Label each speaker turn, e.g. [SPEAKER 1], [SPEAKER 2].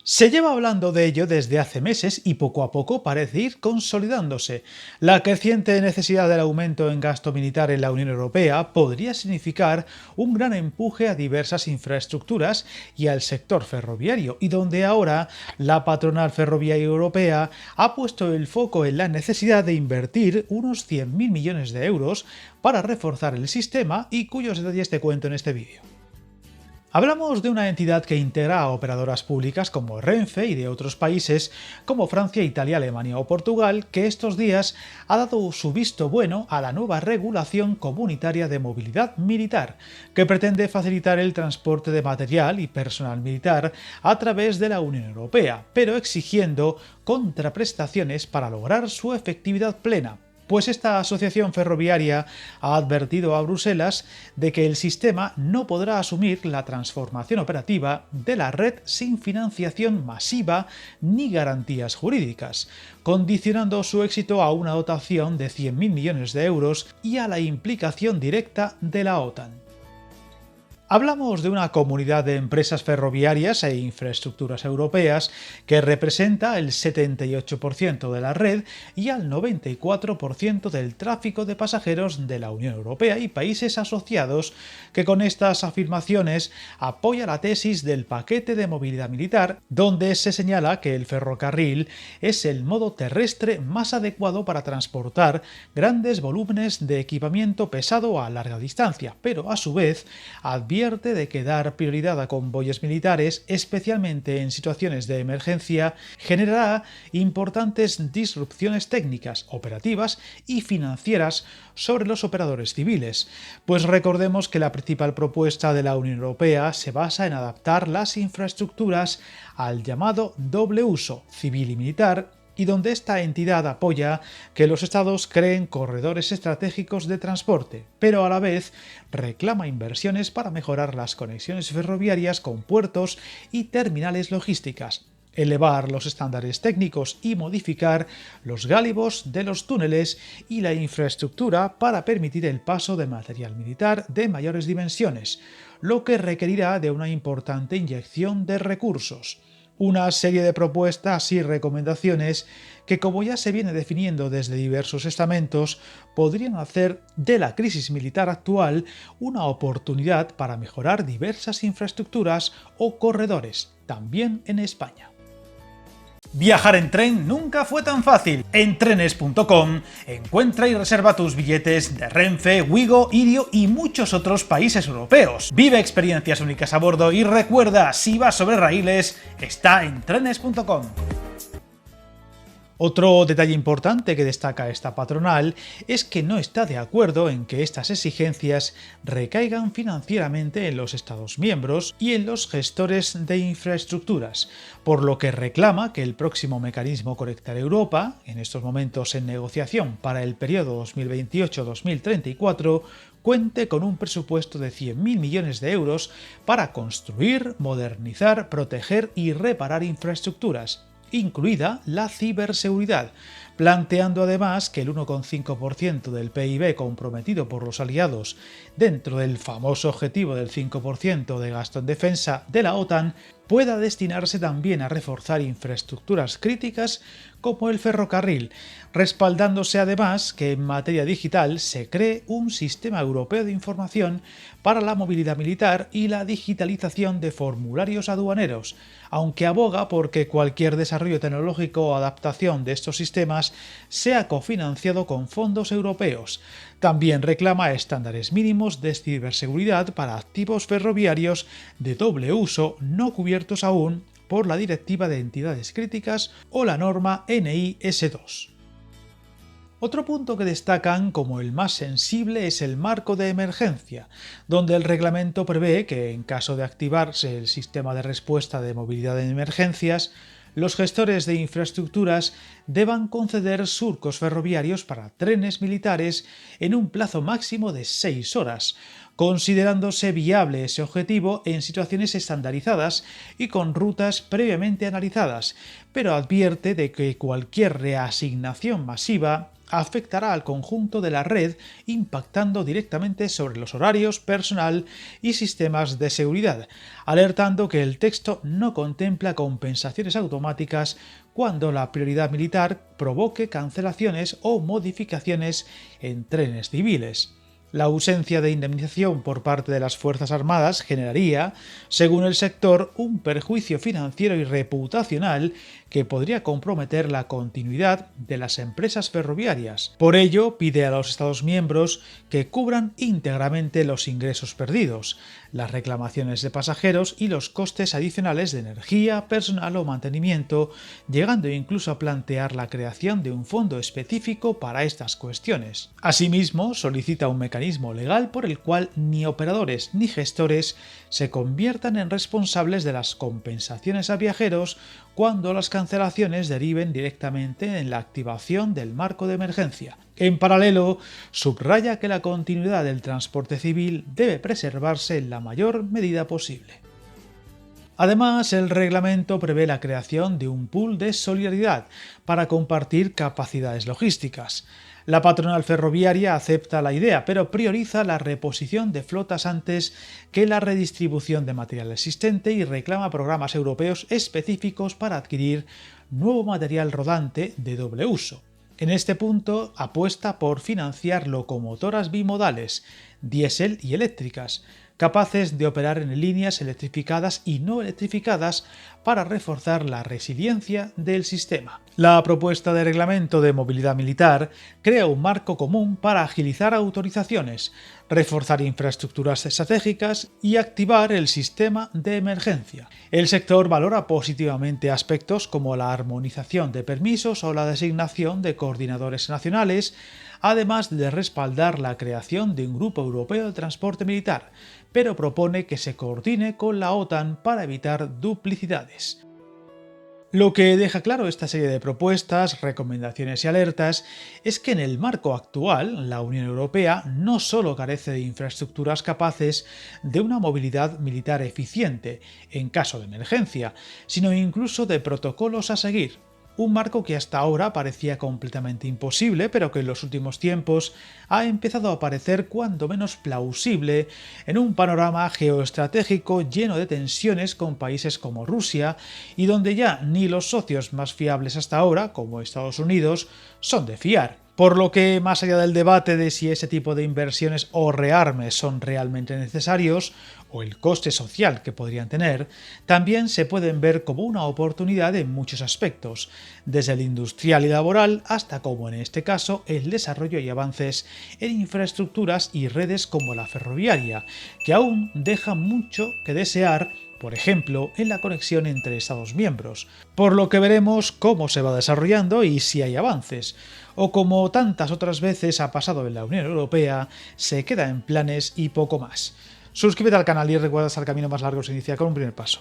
[SPEAKER 1] Se lleva hablando de ello desde hace meses y poco a poco parece ir consolidándose. La creciente necesidad del aumento en gasto militar en la Unión Europea podría significar un gran empuje a diversas infraestructuras y al sector ferroviario, y donde ahora la patronal ferroviaria europea ha puesto el foco en la necesidad de invertir unos 100.000 millones de euros para reforzar el sistema, y cuyos detalles te cuento en este vídeo. Hablamos de una entidad que integra a operadoras públicas como Renfe y de otros países como Francia, Italia, Alemania o Portugal, que estos días ha dado su visto bueno a la nueva regulación comunitaria de movilidad militar, que pretende facilitar el transporte de material y personal militar a través de la Unión Europea, pero exigiendo contraprestaciones para lograr su efectividad plena. Pues esta asociación ferroviaria ha advertido a Bruselas de que el sistema no podrá asumir la transformación operativa de la red sin financiación masiva ni garantías jurídicas, condicionando su éxito a una dotación de 100.000 millones de euros y a la implicación directa de la OTAN. Hablamos de una comunidad de empresas ferroviarias e infraestructuras europeas que representa el 78% de la red y al 94% del tráfico de pasajeros de la Unión Europea y países asociados, que con estas afirmaciones apoya la tesis del paquete de movilidad militar, donde se señala que el ferrocarril es el modo terrestre más adecuado para transportar grandes volúmenes de equipamiento pesado a larga distancia, pero a su vez advierte de que dar prioridad a convoyes militares, especialmente en situaciones de emergencia, generará importantes disrupciones técnicas, operativas y financieras sobre los operadores civiles, pues recordemos que la principal propuesta de la Unión Europea se basa en adaptar las infraestructuras al llamado doble uso, civil y militar, y donde esta entidad apoya que los estados creen corredores estratégicos de transporte, pero a la vez reclama inversiones para mejorar las conexiones ferroviarias con puertos y terminales logísticas, elevar los estándares técnicos y modificar los gálibos de los túneles y la infraestructura para permitir el paso de material militar de mayores dimensiones, lo que requerirá de una importante inyección de recursos. Una serie de propuestas y recomendaciones que, como ya se viene definiendo desde diversos estamentos, podrían hacer de la crisis militar actual una oportunidad para mejorar diversas infraestructuras o corredores, también en España. Viajar en tren nunca fue tan fácil. En trenes.com encuentra y reserva tus billetes de Renfe, Wigo, Irio y muchos otros países europeos. Vive experiencias únicas a bordo y recuerda, si vas sobre raíles, está en trenes.com. Otro detalle importante que destaca esta patronal es que no está de acuerdo en que estas exigencias recaigan financieramente en los Estados miembros y en los gestores de infraestructuras, por lo que reclama que el próximo mecanismo Conectar Europa, en estos momentos en negociación para el periodo 2028-2034, cuente con un presupuesto de 100.000 millones de euros para construir, modernizar, proteger y reparar infraestructuras, incluida la ciberseguridad, planteando además que el 1,5% del PIB comprometido por los aliados dentro del famoso objetivo del 5% de gasto en defensa de la OTAN pueda destinarse también a reforzar infraestructuras críticas como el ferrocarril, respaldándose además que en materia digital se cree un sistema europeo de información para la movilidad militar y la digitalización de formularios aduaneros, aunque aboga por que cualquier desarrollo tecnológico o adaptación de estos sistemas sea cofinanciado con fondos europeos. También reclama estándares mínimos de ciberseguridad para activos ferroviarios de doble uso no cubiertos aún por la Directiva de Entidades Críticas o la norma NIS2. Otro punto que destacan como el más sensible es el marco de emergencia, donde el reglamento prevé que en caso de activarse el sistema de respuesta de movilidad en emergencias, los gestores de infraestructuras deban conceder surcos ferroviarios para trenes militares en un plazo máximo de 6 horas, considerándose viable ese objetivo en situaciones estandarizadas y con rutas previamente analizadas, pero advierte de que cualquier reasignación masiva afectará al conjunto de la red, impactando directamente sobre los horarios, personal y sistemas de seguridad, alertando que el texto no contempla compensaciones automáticas cuando la prioridad militar provoque cancelaciones o modificaciones en trenes civiles. La ausencia de indemnización por parte de las Fuerzas Armadas generaría, según el sector, un perjuicio financiero y reputacional que podría comprometer la continuidad de las empresas ferroviarias. Por ello, pide a los Estados miembros que cubran íntegramente los ingresos perdidos, las reclamaciones de pasajeros y los costes adicionales de energía, personal o mantenimiento, llegando incluso a plantear la creación de un fondo específico para estas cuestiones. Asimismo, solicita un mecanismo legal por el cual ni operadores ni gestores se conviertan en responsables de las compensaciones a viajeros cuando las cancelaciones deriven directamente en la activación del marco de emergencia. En paralelo, subraya que la continuidad del transporte civil debe preservarse en la mayor medida posible. Además, el reglamento prevé la creación de un pool de solidaridad para compartir capacidades logísticas. La patronal ferroviaria acepta la idea, pero prioriza la reposición de flotas antes que la redistribución de material existente y reclama programas europeos específicos para adquirir nuevo material rodante de doble uso. En este punto apuesta por financiar locomotoras bimodales, diésel y eléctricas, capaces de operar en líneas electrificadas y no electrificadas para reforzar la resiliencia del sistema. La propuesta de reglamento de movilidad militar crea un marco común para agilizar autorizaciones, reforzar infraestructuras estratégicas y activar el sistema de emergencia. El sector valora positivamente aspectos como la armonización de permisos o la designación de coordinadores nacionales, además de respaldar la creación de un grupo europeo de transporte militar, pero propone que se coordine con la OTAN para evitar duplicidades. Lo que deja claro esta serie de propuestas, recomendaciones y alertas es que en el marco actual la Unión Europea no solo carece de infraestructuras capaces de una movilidad militar eficiente en caso de emergencia, sino incluso de protocolos a seguir. Un marco que hasta ahora parecía completamente imposible, pero que en los últimos tiempos ha empezado a parecer cuando menos plausible en un panorama geoestratégico lleno de tensiones con países como Rusia y donde ya ni los socios más fiables hasta ahora, como Estados Unidos, son de fiar. Por lo que, más allá del debate de si ese tipo de inversiones o rearmes son realmente necesarios, o el coste social que podrían tener, también se pueden ver como una oportunidad en muchos aspectos, desde el industrial y laboral hasta, como en este caso, el desarrollo y avances en infraestructuras y redes como la ferroviaria, que aún deja mucho que desear, por ejemplo, en la conexión entre Estados miembros, por lo que veremos cómo se va desarrollando y si hay avances, o como tantas otras veces ha pasado en la Unión Europea, se queda en planes y poco más. Suscríbete al canal y recuerda que el camino más largo se inicia con un primer paso.